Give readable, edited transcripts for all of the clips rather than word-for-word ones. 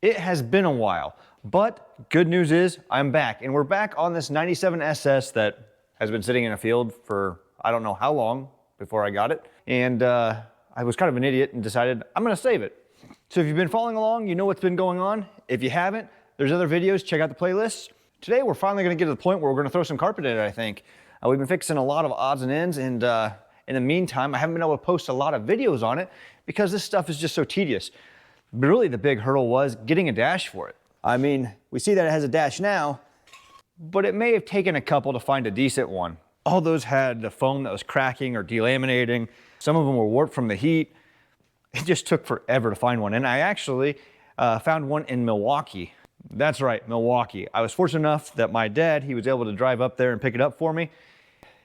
It has been a while, but good news is I'm back, and we're back on this 97 SS that has been sitting in a field for I don't know how long before I got it. And I was kind of an idiot and decided I'm gonna save it. So if you've been following along, you know what's been going on. If you haven't, there's other videos, check out the playlists. Today we're finally gonna get to the point where we're gonna throw some carpet in it, I think. We've been fixing a lot of odds and ends, and in the meantime, I haven't been able to post a lot of videos on it because this stuff is just so tedious. But really the big hurdle was getting a dash for it. I mean, we see that it has a dash now, but it may have taken a couple to find a decent one. All those had the foam that was cracking or delaminating. Some of them were warped from the heat. It just took forever to find one. And I actually found one in Milwaukee. That's right, Milwaukee. I was fortunate enough that my dad, he was able to drive up there and pick it up for me.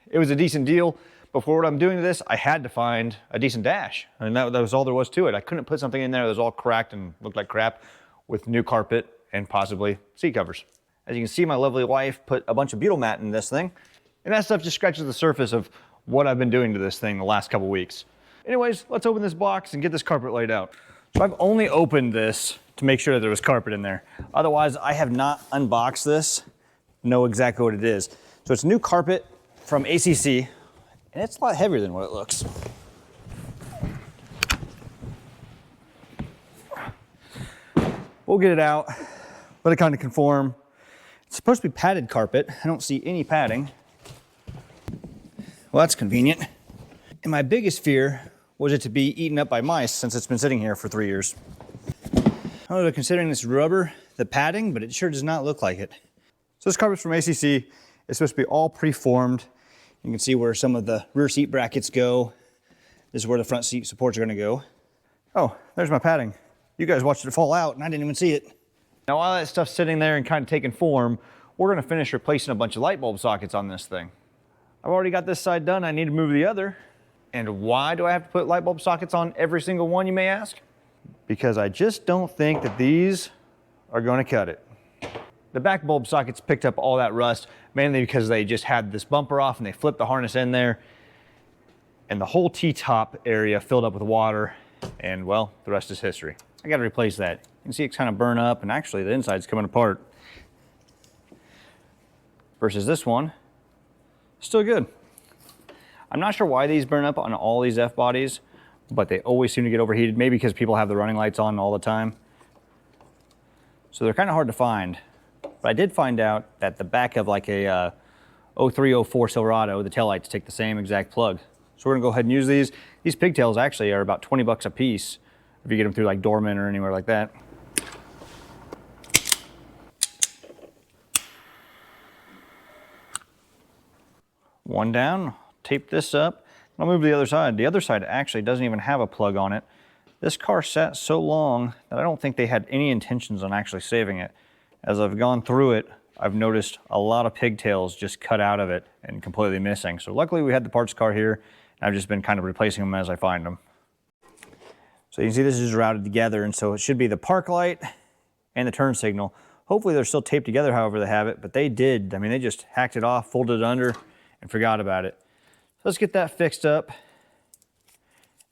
It was a decent deal. But for what I'm doing to this, I had to find a decent dash. And that was all there was to it. I couldn't put something in there that was all cracked and looked like crap with new carpet and possibly seat covers. As you can see, my lovely wife put a bunch of butyl mat in this thing. And that stuff just scratches the surface of what I've been doing to this thing the last couple weeks. Anyways, let's open this box and get this carpet laid out. So I've only opened this to make sure that there was carpet in there. Otherwise, I have not unboxed this, know exactly what it is. So it's new carpet from ACC. And it's a lot heavier than what it looks. We'll get it out, let it kind of conform. It's supposed to be padded carpet. I don't see any padding. Well, that's convenient. And my biggest fear was it to be eaten up by mice since it's been sitting here for 3 years. I was considering this rubber, the padding, but it sure does not look like it. So this carpet's from ACC. It's supposed to be all preformed. You can see where some of the rear seat brackets go. This is where the front seat supports are gonna go. Oh, there's my padding. You guys watched it fall out and I didn't even see it. Now while that stuff's sitting there and kind of taking form, we're gonna finish replacing a bunch of light bulb sockets on this thing. I've already got this side done, I need to move the other. And why do I have to put light bulb sockets on every single one, you may ask? Because I just don't think that these are gonna cut it. The back bulb sockets picked up all that rust, mainly because they just had this bumper off and they flipped the harness in there. And the whole T-top area filled up with water, and well, the rest is history. I gotta replace that. You can see it's kind of burnt up, and actually the inside's coming apart. Versus this one, still good. I'm not sure why these burn up on all these F-bodies, but they always seem to get overheated, maybe because people have the running lights on all the time. So they're kind of hard to find. But I did find out that the back of like a 0304 Silverado, the taillights take the same exact plug. So we're gonna go ahead and use these. These pigtails actually are about 20 bucks a piece if you get them through like Dorman or anywhere like that. One down, tape this up. I'll move to the other side. The other side actually doesn't even have a plug on it. This car sat so long that I don't think they had any intentions on actually saving it. As I've gone through it, I've noticed a lot of pigtails just cut out of it and completely missing. So luckily we had the parts car here, and I've just been kind of replacing them as I find them. So you can see this is routed together, and so it should be the park light and the turn signal. Hopefully they're still taped together however they have it, but they did. I mean, they just hacked it off, folded it under, and forgot about it. So let's get that fixed up,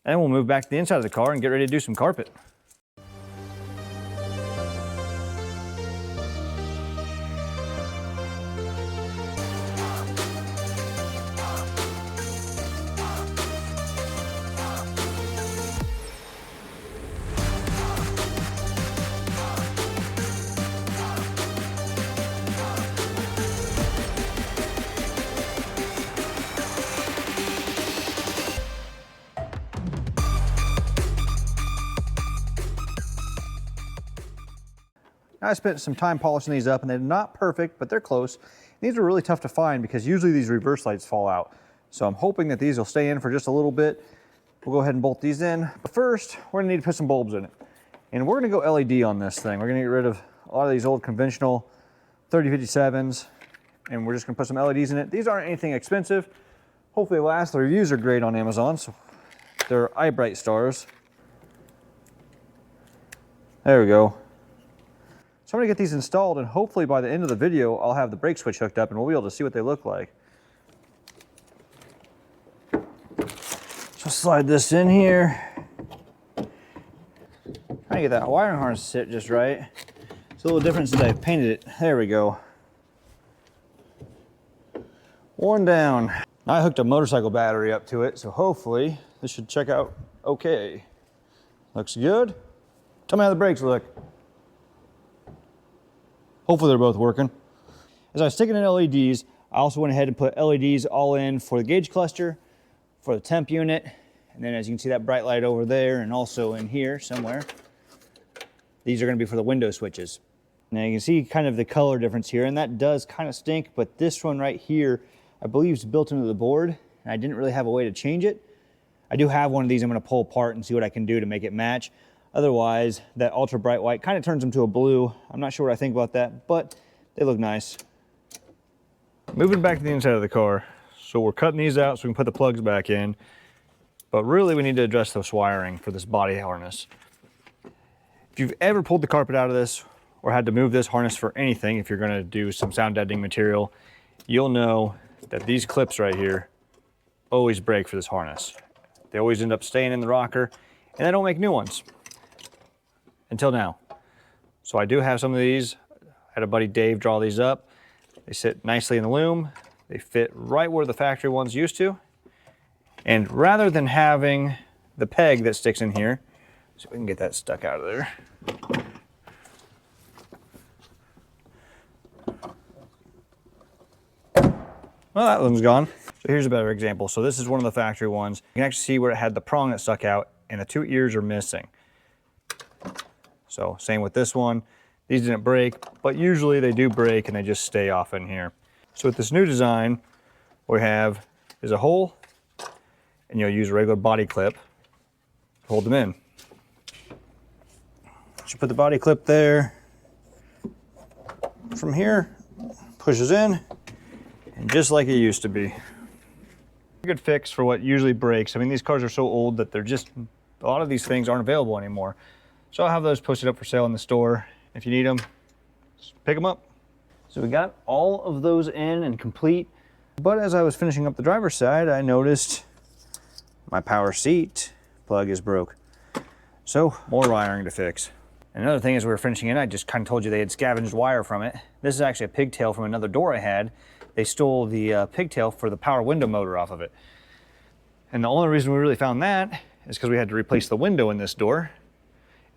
and then we'll move back to the inside of the car and get ready to do some carpet. I spent some time polishing these up, and they're not perfect, but they're close. These are really tough to find because usually these reverse lights fall out. So I'm hoping that these will stay in for just a little bit. We'll go ahead and bolt these in. But first, we're gonna need to put some bulbs in it. And we're gonna go LED on this thing. We're gonna get rid of a lot of these old conventional 3057s, and we're just gonna put some LEDs in it. These aren't anything expensive. Hopefully they last. The reviews are great on Amazon, so they're iBright stars. There we go. So I'm gonna get these installed, and hopefully by the end of the video, I'll have the brake switch hooked up and we'll be able to see what they look like. So slide this in here. I trying to get that wiring harness to sit just right. It's a little different since I painted it. There we go. One down. I hooked a motorcycle battery up to it, so hopefully this should check out okay. Looks good. Tell me how the brakes look. Hopefully they're both working. As I was sticking in LEDs, I also went ahead and put LEDs all in for the gauge cluster, for the temp unit, and then as you can see that bright light over there and also in here somewhere. These are going to be for the window switches. Now you can see kind of the color difference here, and that does kind of stink, but this one right here, I believe is built into the board, and I didn't really have a way to change it. I do have one of these I'm going to pull apart and see what I can do to make it match. Otherwise, that ultra bright white kind of turns them to a blue. I'm not sure what I think about that, but they look nice. Moving back to the inside of the car. So we're cutting these out so we can put the plugs back in. But really we need to address this wiring for this body harness. If you've ever pulled the carpet out of this or had to move this harness for anything, if you're going to do some sound deadening material, you'll know that these clips right here always break for this harness. They always end up staying in the rocker, and they don't make new ones. Until now. So I do have some of these. I had a buddy Dave draw these up. They sit nicely in the loom. They fit right where the factory ones used to. And rather than having the peg that sticks in here, so we can get that stuck out of there. Well, that one's gone. So here's a better example. So this is one of the factory ones. You can actually see where it had the prong that stuck out and the two ears are missing. So same with this one. These didn't break, but usually they do break and they just stay off in here. So with this new design, what we have is a hole, and you'll use a regular body clip to hold them in. So you put the body clip there. From here, pushes in, and just like it used to be. Good fix for what usually breaks. I mean, these cars are so old that they're just, a lot of these things aren't available anymore. So I'll have those posted up for sale in the store. If you need them, just pick them up. So we got all of those in and complete. But as I was finishing up the driver's side, I noticed my power seat plug is broke. So more wiring to fix. And another thing as we were finishing it, I just kind of told you they had scavenged wire from it. This is actually a pigtail from another door I had. They stole the pigtail for the power window motor off of it. And the only reason we really found that is because we had to replace the window in this door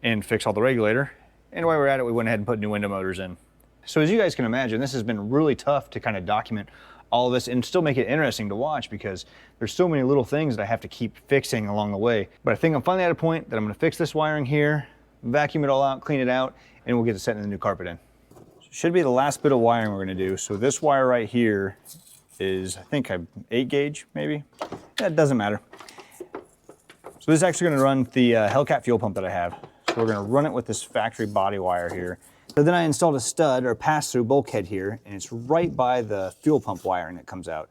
and fix all the regulator. And while we were at it, we went ahead and put new window motors in. So as you guys can imagine, this has been really tough to kind of document all of this and still make it interesting to watch because there's so many little things that I have to keep fixing along the way. But I think I'm finally at a point that I'm gonna fix this wiring here, vacuum it all out, clean it out, and we'll get to setting the new carpet in. So it should be the last bit of wiring we're gonna do. So this wire right here is, I think, 8 gauge, maybe? Yeah, it doesn't matter. So this is actually gonna run the Hellcat fuel pump that I have. So we're gonna run it with this factory body wire here. So then I installed a stud or pass-through bulkhead here, and it's right by the fuel pump wiring that comes out.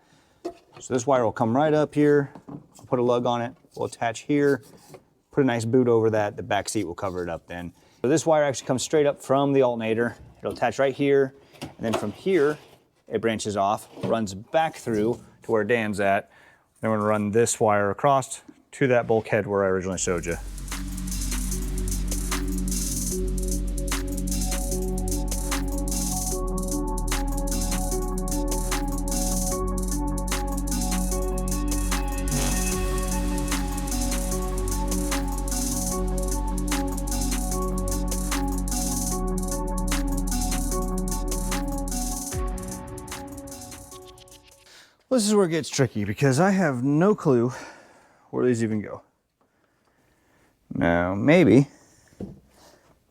So this wire will come right up here. I'll put a lug on it. We'll attach here, put a nice boot over that. The back seat will cover it up then. So this wire actually comes straight up from the alternator. It'll attach right here, and then from here, it branches off, runs back through to where Dan's at. Then we're gonna run this wire across to that bulkhead where I originally showed you. This is where it gets tricky because I have no clue where these even go. Now, maybe,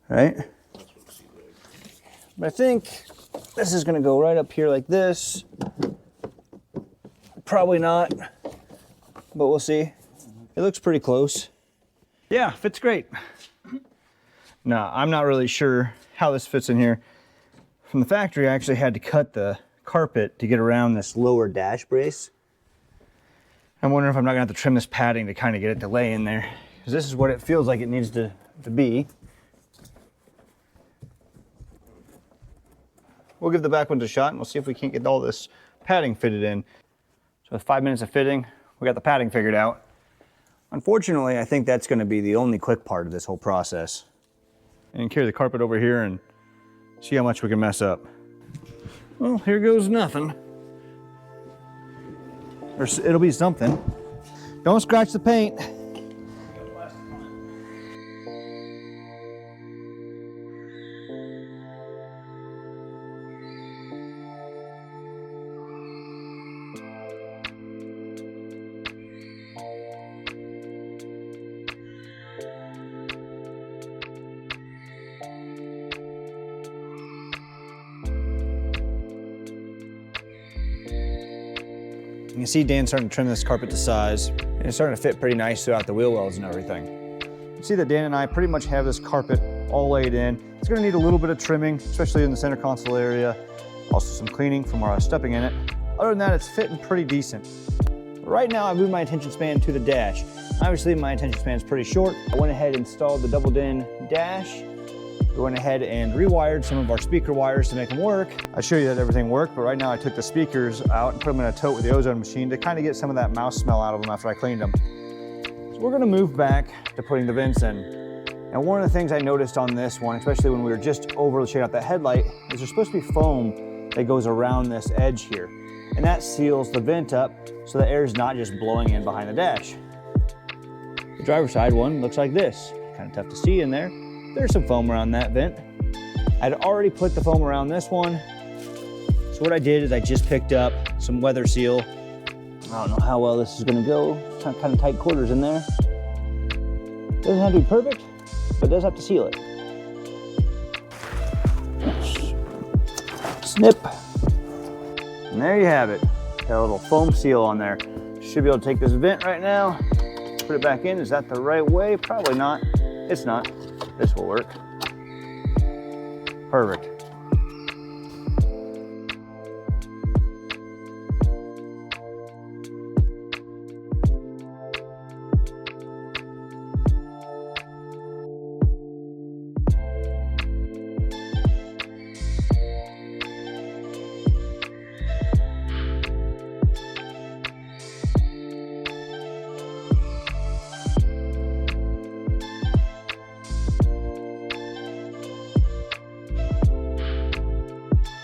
right? But I think this is gonna go right up here like this. Probably not, but we'll see. It looks pretty close. Yeah, fits great. Now, I'm not really sure how this fits in here. From the factory, I actually had to cut the carpet to get around this lower dash brace. I'm wondering if I'm not gonna have to trim this padding to kind of get it to lay in there, because this is what it feels like it needs to be. We'll give the back ones a shot and we'll see if we can't get all this padding fitted in. So with 5 minutes of fitting, we got the padding figured out. Unfortunately, I think that's gonna be the only quick part of this whole process. and carry the carpet over here and see how much we can mess up. Well, here goes nothing. Or it'll be something. Don't scratch the paint. You can see Dan's starting to trim this carpet to size, and it's starting to fit pretty nice throughout the wheel wells and everything. You can see that Dan and I pretty much have this carpet all laid in. It's gonna need a little bit of trimming, especially in the center console area. Also some cleaning from where I was stepping in it. Other than that, it's fitting pretty decent. Right now, I've moved my attention span to the dash. Obviously, my attention span is pretty short. I went ahead and installed the double DIN dash. We went ahead and rewired some of our speaker wires to make them work. I showed you that everything worked, but right now I took the speakers out and put them in a tote with the ozone machine to kind of get some of that mouse smell out of them after I cleaned them. So we're gonna move back to putting the vents in. And one of the things I noticed on this one, especially when we were just over shading out that headlight, is there's supposed to be foam that goes around this edge here. And that seals the vent up so the air is not just blowing in behind the dash. The driver's side one looks like this. Kind of tough to see in there. There's some foam around that vent. I'd already put the foam around this one. So what I did is I just picked up some weather seal. I don't know how well this is gonna go. It's kind of tight quarters in there. Doesn't have to be perfect, but it does have to seal it. Snip. And there you have it. Got a little foam seal on there. Should be able to take this vent right now, put it back in. Is that the right way? Probably not. It's not. This will work. Perfect.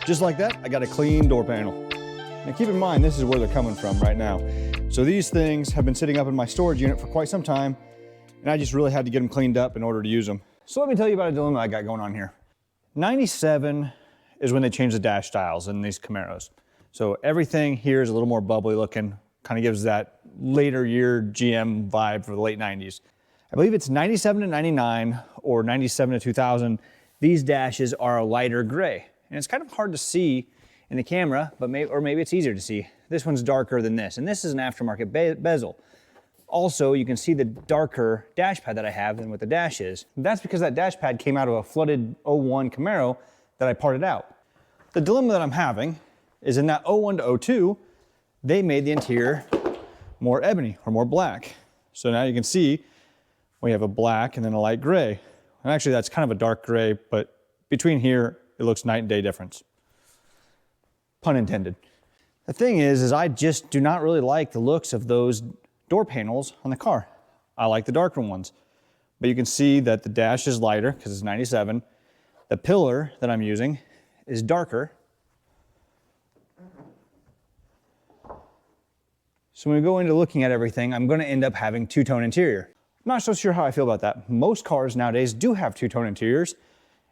Just like that, I got a clean door panel. Now keep in mind, this is where they're coming from right now. So these things have been sitting up in my storage unit for quite some time, and I just really had to get them cleaned up in order to use them. So let me tell you about a dilemma I got going on here. 97 is when they changed the dash styles in these Camaros. So everything here is a little more bubbly looking, kind of gives that later year GM vibe for the late 90s. I believe it's 97 to 99 or 97 to 2000. These dashes are a lighter gray. And it's kind of hard to see in the camera, but maybe it's easier to see. This one's darker than this, and this is an aftermarket bezel. Also, you can see the darker dash pad that I have than what the dash is. And that's because that dash pad came out of a flooded 01 Camaro that I parted out. The dilemma that I'm having is in that 01 to 02, they made the interior more ebony or more black. So now you can see we have a black and then a light gray. And actually that's kind of a dark gray, but between here, it looks night and day difference. Pun intended. The thing is I just do not really like the looks of those door panels on the car. I like the darker ones. But you can see that the dash is lighter because it's 97. The pillar that I'm using is darker. So when we go into looking at everything, I'm gonna end up having two-tone interior. I'm not so sure how I feel about that. Most cars nowadays do have two-tone interiors.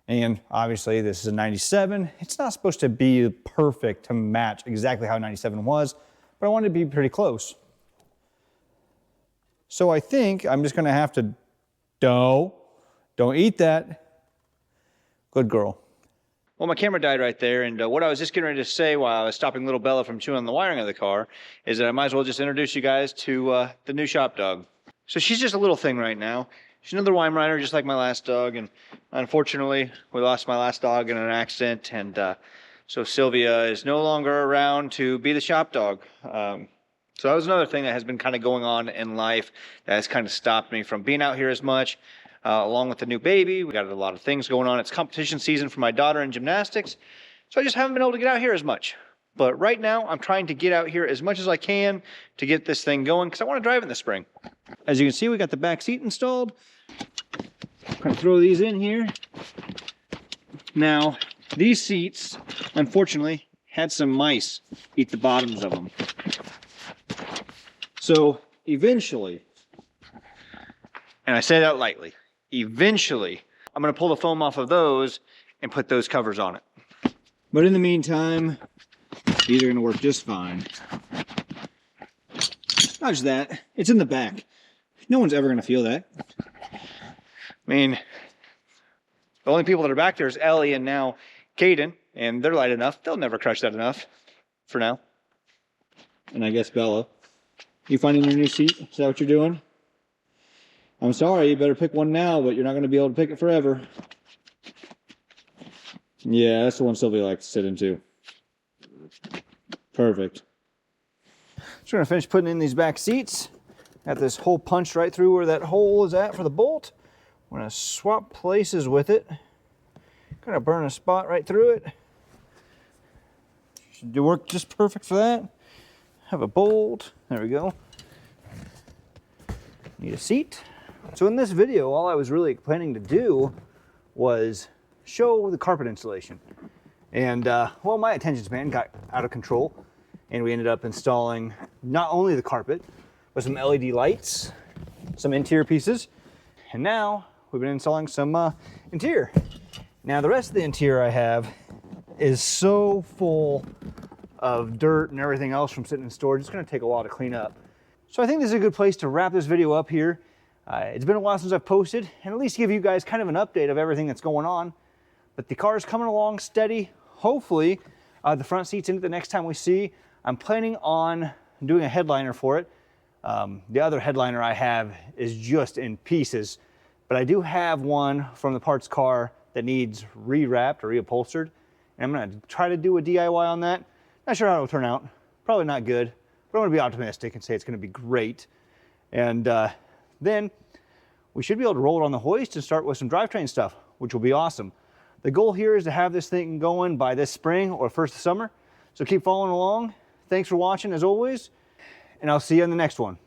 And obviously this is a 97. It's not supposed to be perfect to match exactly how 97 was, but I wanted to be pretty close. So I think I'm just gonna have to, don't eat that. Good girl. Well, my camera died right there, and what I was just getting ready to say while I was stopping little Bella from chewing on the wiring of the car is that I might as well just introduce you guys to the new shop dog. So she's just a little thing right now. She's another Weimaraner, just like my last dog, and unfortunately, we lost my last dog in an accident, and so Sylvia is no longer around to be the shop dog. So that was another thing that has been kind of going on in life that has kind of stopped me from being out here as much. Along with the new baby, we got a lot of things going on. It's competition season for my daughter in gymnastics, so I just haven't been able to get out here as much. But right now, I'm trying to get out here as much as I can to get this thing going because I want to drive in the spring. As you can see, we got the back seat installed. I'm gonna throw these in here. Now, these seats, unfortunately, had some mice eat the bottoms of them. So eventually, and I say that lightly, eventually, I'm gonna pull the foam off of those and put those covers on it. But in the meantime, these are gonna work just fine. Not just that, it's in the back. No one's ever gonna feel that. I mean, the only people that are back there is Ellie and now Caden, and they're light enough. They'll never crush that enough for now. And I guess Bella. You finding your new seat? Is that what you're doing? I'm sorry, you better pick one now, but you're not gonna be able to pick it forever. Yeah, that's the one Sylvia likes to sit into. Perfect. Just gonna finish putting in these back seats. Got this hole punched right through where that hole is at for the bolt. I'm gonna swap places with it. Gonna burn a spot right through it. Should work just perfect for that. Have a bolt, there we go. Need a seat. So in this video, all I was really planning to do was show the carpet installation. And well, my attention span got out of control and we ended up installing not only the carpet, but some LED lights, some interior pieces, and now we've been installing some interior. Now the rest of the interior I have is so full of dirt and everything else from sitting in storage. It's gonna take a while to clean up. So I think this is a good place to wrap this video up here. It's been a while since I've posted, and at least give you guys kind of an update of everything that's going on. But the car is coming along steady. Hopefully, the front seat's in it the next time we see. I'm planning on doing a headliner for it. The other headliner I have is just in pieces, but I do have one from the parts car that needs rewrapped or reupholstered, and I'm gonna try to do a DIY on that. Not sure how it'll turn out. Probably not good, but I'm gonna be optimistic and say it's gonna be great. And then we should be able to roll it on the hoist and start with some drivetrain stuff, which will be awesome. The goal here is to have this thing going by this spring or first of summer. So keep following along. Thanks for watching as always, and I'll see you in the next one.